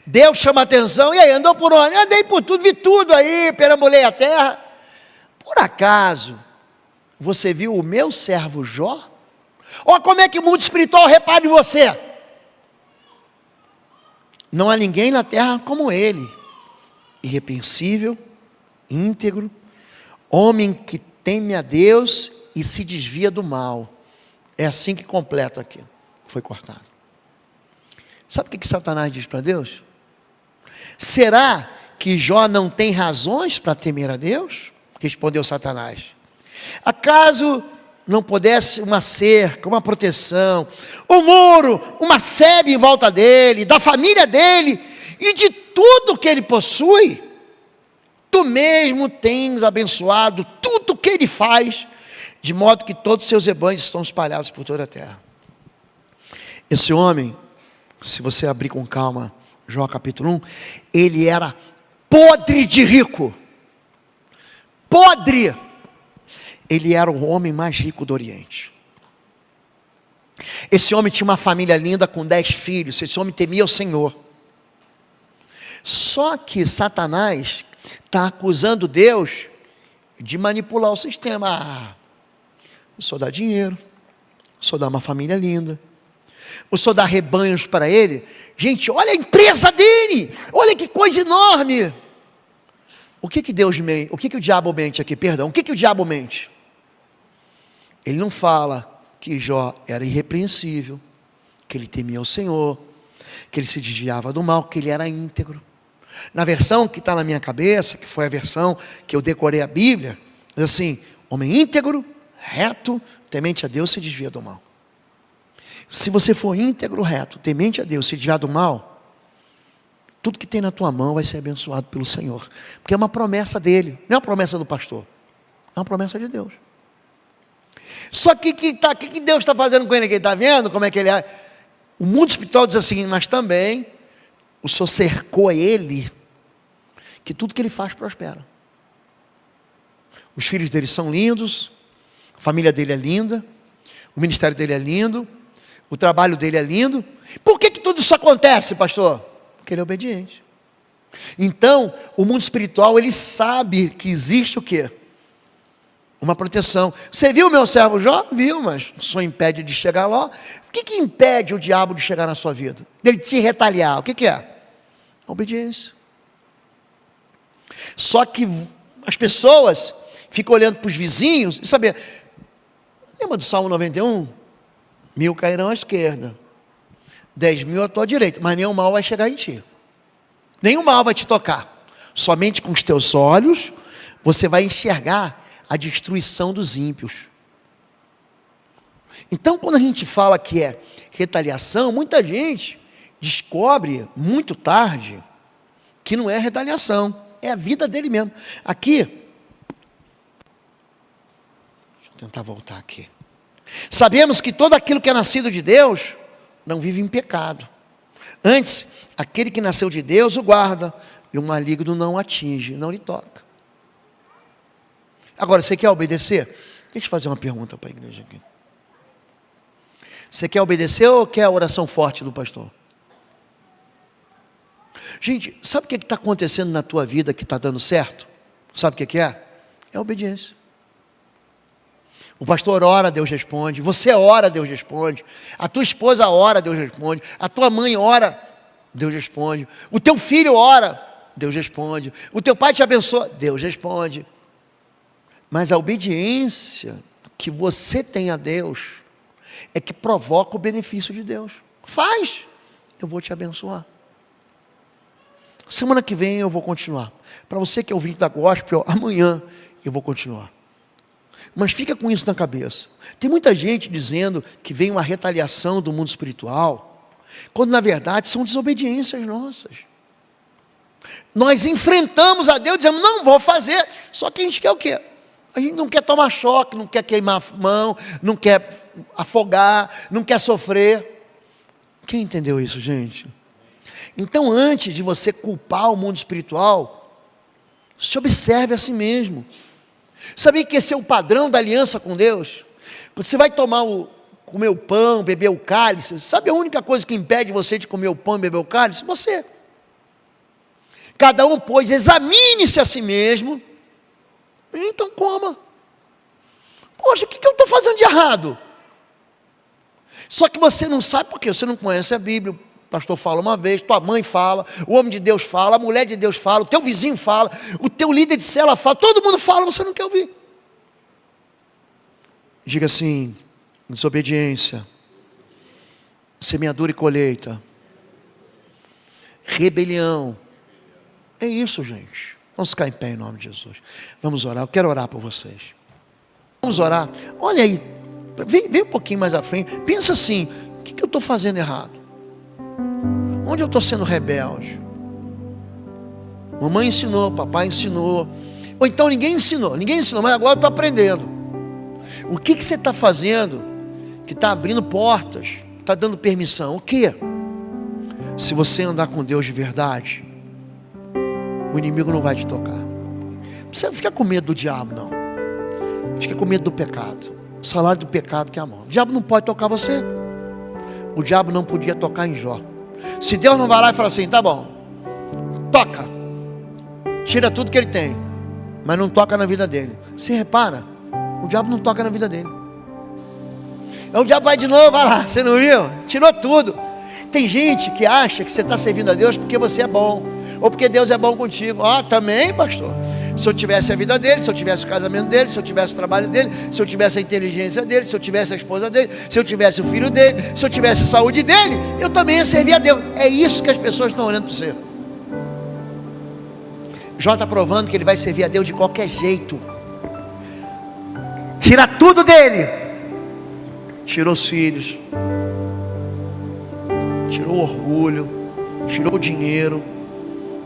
Deus chama a atenção. E aí, andou por onde? Andei por tudo, vi tudo aí, perambulei a terra. Por acaso você viu o meu servo Jó? Olha como é que o mundo espiritual repara em você. Não há ninguém na terra como ele, irrepreensível, íntegro, homem que teme a Deus e se desvia do mal. É assim que completa aqui, foi cortado. Sabe o que Satanás diz para Deus? Será que Jó não tem razões para temer a Deus? Respondeu Satanás. Acaso não pudesse uma cerca, uma proteção, um muro, uma sebe em volta dele, da família dele e de tudo que ele possui? Tu mesmo tens abençoado tudo que ele faz, de modo que todos os seus rebanhos estão espalhados por toda a terra. Esse homem, se você abrir com calma Jó capítulo 1, ele era podre de rico. Podre. Ele era o homem mais rico do Oriente. Esse homem tinha uma família linda com 10 filhos. Esse homem temia o Senhor. Só que Satanás está acusando Deus de manipular o sistema. Só dá dinheiro, só dá uma família linda, O Senhor dá rebanhos para ele. Gente, olha a empresa dele. Olha que coisa enorme. O que Deus mente? O que o diabo mente aqui? Perdão. O que o diabo mente? Ele não fala que Jó era irrepreensível, que ele temia o Senhor, que ele se desviava do mal, que ele era íntegro. Na versão que está na minha cabeça, que foi a versão que eu decorei a Bíblia, diz assim: homem íntegro, reto, temente a Deus, se desvia do mal. Se você for íntegro, reto, temente a Deus, se desviar do mal, tudo que tem na tua mão vai ser abençoado pelo Senhor. Porque é uma promessa dele, não é uma promessa do pastor. É uma promessa de Deus. Só que que Deus está fazendo com ele aqui? Está vendo como é que ele é? O mundo espiritual diz assim, mas também o Senhor cercou ele, que tudo que ele faz prospera. Os filhos dele são lindos, a família dele é linda, o ministério dele é lindo, o trabalho dele é lindo. Por que tudo isso acontece, pastor? Porque ele é obediente. Então, o mundo espiritual, ele sabe que existe o quê? Uma proteção. Você viu o meu servo Jó? Viu, mas só impede de chegar lá. O que impede o diabo de chegar na sua vida? Dele te retaliar. O que é? A obediência. Só que as pessoas ficam olhando para os vizinhos e saber. Lembra do Salmo 91? 1000 cairão à esquerda, 10.000 à tua direita, mas nenhum mal vai chegar em ti. Nenhum mal vai te tocar. Somente com os teus olhos você vai enxergar a destruição dos ímpios. Então, quando a gente fala que é retaliação, muita gente descobre muito tarde que não é retaliação, é a vida dele mesmo. Aqui, deixa eu tentar voltar aqui. Sabemos que todo aquilo que é nascido de Deus não vive em pecado. Antes, aquele que nasceu de Deus o guarda, e o maligno não atinge, não lhe toca. Agora, você quer obedecer? Deixa eu fazer uma pergunta para a igreja aqui. Você quer obedecer ou quer a oração forte do pastor? Gente, sabe o que está acontecendo na tua vida que está dando certo? Sabe o que é? É a obediência. O pastor ora, Deus responde. Você ora, Deus responde. A tua esposa ora, Deus responde. A tua mãe ora, Deus responde. O teu filho ora, Deus responde. O teu pai te abençoa, Deus responde. Mas a obediência que você tem a Deus é que provoca o benefício de Deus. Faz, eu vou te abençoar. Semana que vem eu vou continuar. Para você que é ouvinte da gospel, amanhã eu vou continuar. Mas fica com isso na cabeça. Tem muita gente dizendo que vem uma retaliação do mundo espiritual, quando na verdade são desobediências nossas. Nós enfrentamos a Deus dizendo, não vou fazer, só que a gente quer o quê? A gente não quer tomar choque, não quer queimar a mão, não quer afogar, não quer sofrer. Quem entendeu isso, gente? Então, antes de você culpar o mundo espiritual, se observe a si mesmo. Sabia que esse é o padrão da aliança com Deus? Quando você vai comer o pão, beber o cálice, sabe a única coisa que impede você de comer o pão e beber o cálice? Você. Cada um, pois, examine-se a si mesmo, então coma. Poxa, o que eu estou fazendo de errado? Só que você não sabe porque você não conhece a Bíblia. O pastor fala uma vez, tua mãe fala, o homem de Deus fala, a mulher de Deus fala, o teu vizinho fala, o teu líder de célula fala, todo mundo fala, você não quer ouvir. Diga assim, desobediência, semeadura e colheita, rebelião. É isso, gente. Vamos ficar em pé em nome de Jesus. Vamos orar, eu quero orar por vocês. Vamos orar. Olha aí, vem um pouquinho mais à frente, pensa assim, o que eu estou fazendo errado? Onde eu estou sendo rebelde? Mamãe ensinou, papai ensinou. Ou então ninguém ensinou, mas agora eu estou aprendendo. O que você está fazendo que está abrindo portas, está dando permissão? O que? Se você andar com Deus de verdade, o inimigo não vai te tocar. Você não fica com medo do diabo, não. Fica com medo do pecado. O salário do pecado que é a morte. O diabo não pode tocar você. O diabo não podia tocar em Jó. Se Deus não vai lá e fala assim, tá bom, toca, tira tudo que ele tem, mas não toca na vida dele. Você repara, o diabo não toca na vida dele. Aí o diabo vai de novo, vai lá, você não viu? Tirou tudo. Tem gente que acha que você está servindo a Deus porque você é bom, ou porque Deus é bom contigo. Também, pastor. Se eu tivesse a vida dele, se eu tivesse o casamento dele, se eu tivesse o trabalho dele, se eu tivesse a inteligência dele, se eu tivesse a esposa dele, se eu tivesse o filho dele, se eu tivesse a saúde dele, eu também ia servir a Deus. É isso que as pessoas estão olhando para você. Jó está provando que ele vai servir a Deus de qualquer jeito. Tira tudo dele. Tirou os filhos, tirou o orgulho, tirou o dinheiro,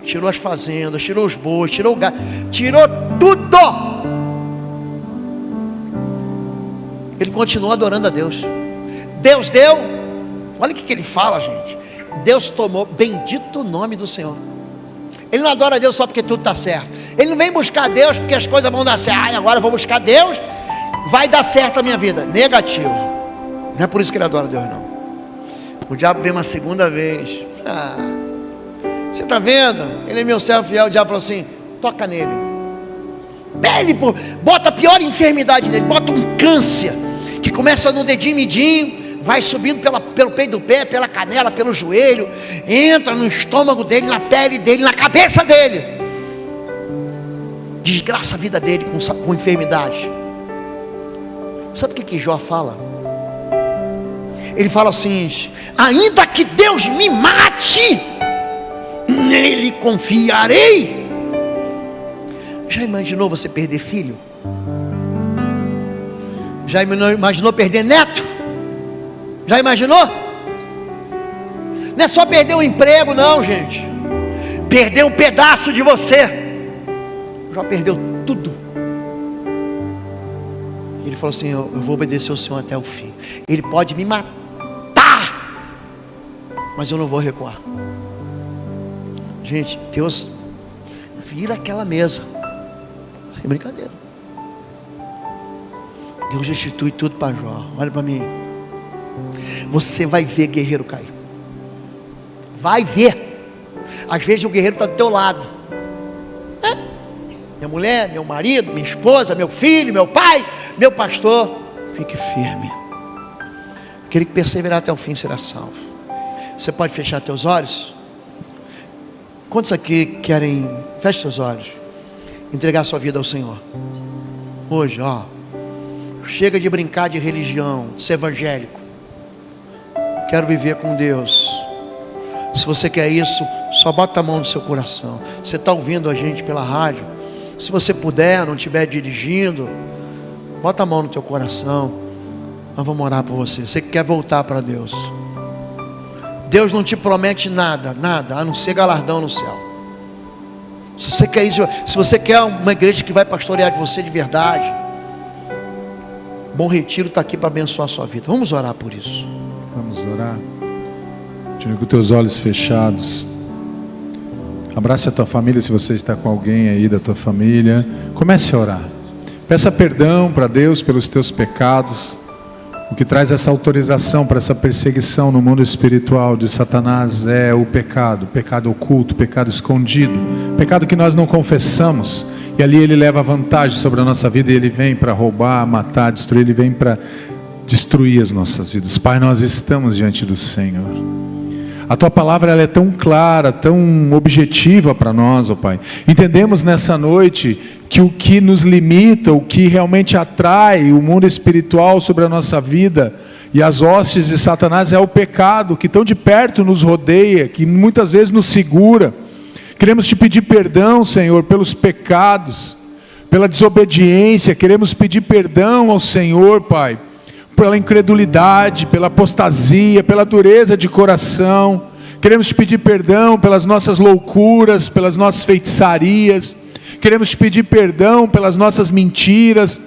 tirou as fazendas, tirou os bois, tirou o gado, tirou tudo. Ele continua adorando a Deus. Deus deu. Olha o que ele fala, gente. Deus tomou, bendito o nome do Senhor. Ele não adora a Deus só porque tudo está certo. Ele não vem buscar Deus porque as coisas vão dar certo. Agora eu vou buscar Deus, vai dar certo a minha vida. Negativo. Não é por isso que ele adora a Deus, não. O diabo veio uma segunda vez. Você está vendo? Ele é meu servo fiel. O diabo falou assim: toca nele. Bota a pior enfermidade dele. Bota um câncer que começa no dedinho midinho, vai subindo pelo peito do pé, pela canela, pelo joelho, entra no estômago dele, na pele dele, na cabeça dele. Desgraça a vida dele com enfermidade. Sabe o que Jó fala? Ele fala assim: ainda que Deus me mate, nele confiarei. Já imaginou você perder filho? Já imaginou perder neto? Já imaginou? Não é só perder o emprego não, gente. Perder um pedaço de você. Já perdeu tudo. Ele falou assim: eu vou obedecer ao Senhor até o fim. Ele pode me matar, mas eu não vou recuar. Gente, Deus vira aquela mesa, sem brincadeira. Deus restitui tudo para Jó. Olha para mim. Você vai ver guerreiro cair. Vai ver. Às vezes o guerreiro está do teu lado. Minha mulher, meu marido, minha esposa, meu filho, meu pai, meu pastor. Fique firme. Aquele que perseverar até o fim será salvo. Você pode fechar teus olhos? Quantos aqui querem, feche seus olhos, entregar sua vida ao Senhor? Hoje, chega de brincar de religião, de ser evangélico. Quero viver com Deus. Se você quer isso, só bota a mão no seu coração. Você está ouvindo a gente pela rádio? Se você puder, não estiver dirigindo, bota a mão no teu coração. Nós vamos orar por você. Você que quer voltar para Deus. Deus não te promete nada, a não ser galardão no céu. Se você quer isso, se você quer uma igreja que vai pastorear de você de verdade, Bom Retiro está aqui para abençoar a sua vida. Vamos orar por isso. Vamos orar. Continue com teus olhos fechados. Abrace a tua família, se você está com alguém aí da tua família. Comece a orar. Peça perdão para Deus pelos teus pecados. O que traz essa autorização para essa perseguição no mundo espiritual de Satanás é o pecado oculto, pecado escondido, pecado que nós não confessamos, e ali ele leva vantagem sobre a nossa vida, e ele vem para roubar, matar, destruir, ele vem para destruir as nossas vidas. Pai, nós estamos diante do Senhor. A tua palavra ela é tão clara, tão objetiva para nós, ó Pai. Entendemos nessa noite que o que nos limita, o que realmente atrai o mundo espiritual sobre a nossa vida e as hostes de Satanás é o pecado, que tão de perto nos rodeia, que muitas vezes nos segura. Queremos te pedir perdão, Senhor, pelos pecados, pela desobediência. Queremos pedir perdão ao Senhor, Pai, pela incredulidade, pela apostasia, pela dureza de coração. Queremos te pedir perdão pelas nossas loucuras, pelas nossas feitiçarias. Queremos te pedir perdão pelas nossas mentiras,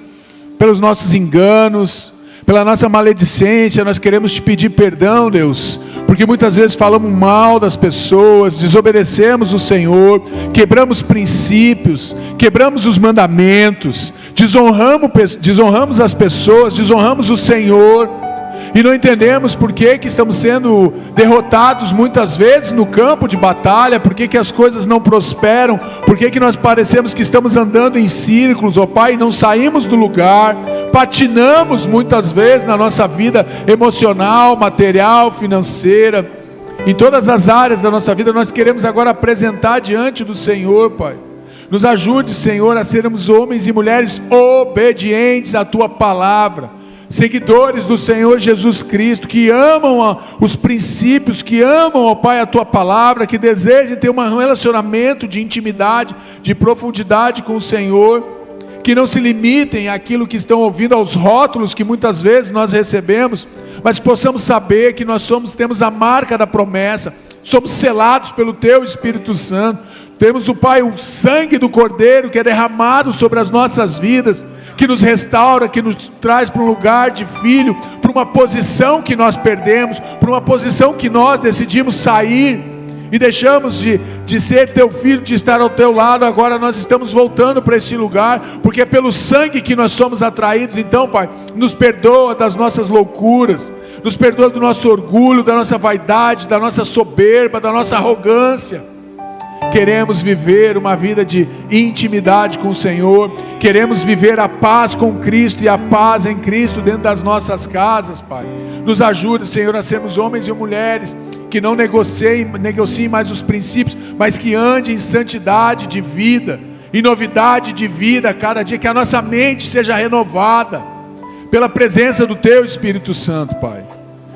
pelos nossos enganos, pela nossa maledicência. Nós queremos te pedir perdão, Deus, porque muitas vezes falamos mal das pessoas, desobedecemos o Senhor, quebramos princípios, quebramos os mandamentos, desonramos as pessoas, desonramos o Senhor. e não entendemos por que estamos sendo derrotados muitas vezes no campo de batalha, por que as coisas não prosperam, por que nós parecemos que estamos andando em círculos, ó Pai, e não saímos do lugar, patinamos muitas vezes na nossa vida emocional, material, financeira, em todas as áreas da nossa vida. Nós queremos agora apresentar diante do Senhor, Pai. Nos ajude, Senhor, a sermos homens e mulheres obedientes à Tua palavra, seguidores do Senhor Jesus Cristo, que amam os princípios, que amam, ó Pai, a Tua palavra, que desejam ter um relacionamento de intimidade, de profundidade com o Senhor, que não se limitem àquilo que estão ouvindo, aos rótulos que muitas vezes nós recebemos, mas possamos saber que nós temos a marca da promessa, somos selados pelo Teu Espírito Santo, temos, o Pai, o sangue do Cordeiro que é derramado sobre as nossas vidas, que nos restaura, que nos traz para um lugar de filho, para uma posição que nós perdemos, para uma posição que nós decidimos sair, e deixamos de ser Teu filho, de estar ao Teu lado. Agora nós estamos voltando para esse lugar, porque é pelo sangue que nós somos atraídos. Então, Pai, nos perdoa das nossas loucuras, nos perdoa do nosso orgulho, da nossa vaidade, da nossa soberba, da nossa arrogância. Queremos viver uma vida de intimidade com o Senhor, queremos viver a paz com Cristo e a paz em Cristo dentro das nossas casas, Pai. Nos ajude, Senhor, a sermos homens e mulheres que não negociem mais os princípios, mas que andem em santidade de vida, em novidade de vida a cada dia, que a nossa mente seja renovada pela presença do Teu Espírito Santo, Pai.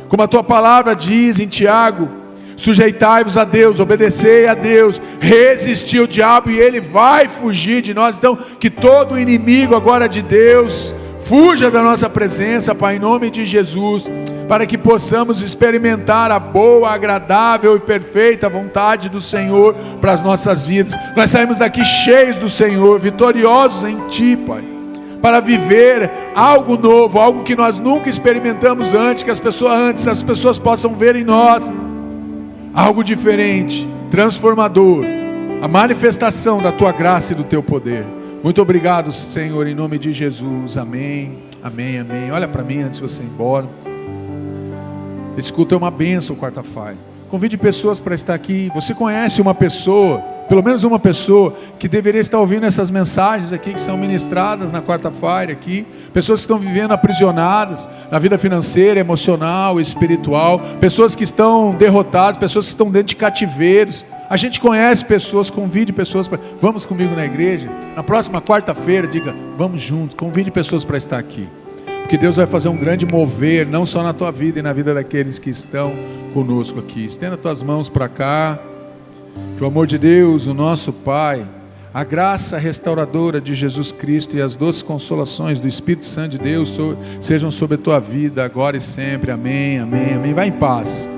Como a Tua palavra diz em Tiago: sujeitai-vos a Deus, obedecei a Deus, resistir ao diabo e ele vai fugir de nós. Então, que todo inimigo agora de Deus fuja da nossa presença, Pai, em nome de Jesus, para que possamos experimentar a boa, agradável e perfeita vontade do Senhor para as nossas vidas. Nós saímos daqui cheios do Senhor, vitoriosos em Ti, Pai, para viver algo novo, algo que nós nunca experimentamos antes, que as pessoas possam ver em nós algo diferente, transformador, a manifestação da Tua graça e do Teu poder. Muito obrigado, Senhor, em nome de Jesus. Amém, amém, amém. Olha para mim antes de você ir embora. Esse culto é uma bênção, quarta-feira. Convide pessoas para estar aqui. Você conhece uma pessoa, pelo menos uma pessoa, que deveria estar ouvindo essas mensagens aqui, que são ministradas na quarta-feira aqui. Pessoas que estão vivendo aprisionadas na vida financeira, emocional, espiritual. Pessoas que estão derrotadas, pessoas que estão dentro de cativeiros. A gente conhece pessoas, convide pessoas para... Vamos comigo na igreja? Na próxima quarta-feira, diga, vamos juntos. Convide pessoas para estar aqui. Porque Deus vai fazer um grande mover, não só na tua vida e na vida daqueles que estão conosco aqui. Estenda tuas mãos para cá. Que o amor de Deus, o nosso Pai, a graça restauradora de Jesus Cristo e as doces consolações do Espírito Santo de Deus sejam sobre a tua vida, agora e sempre. Amém, amém, amém. Vai em paz.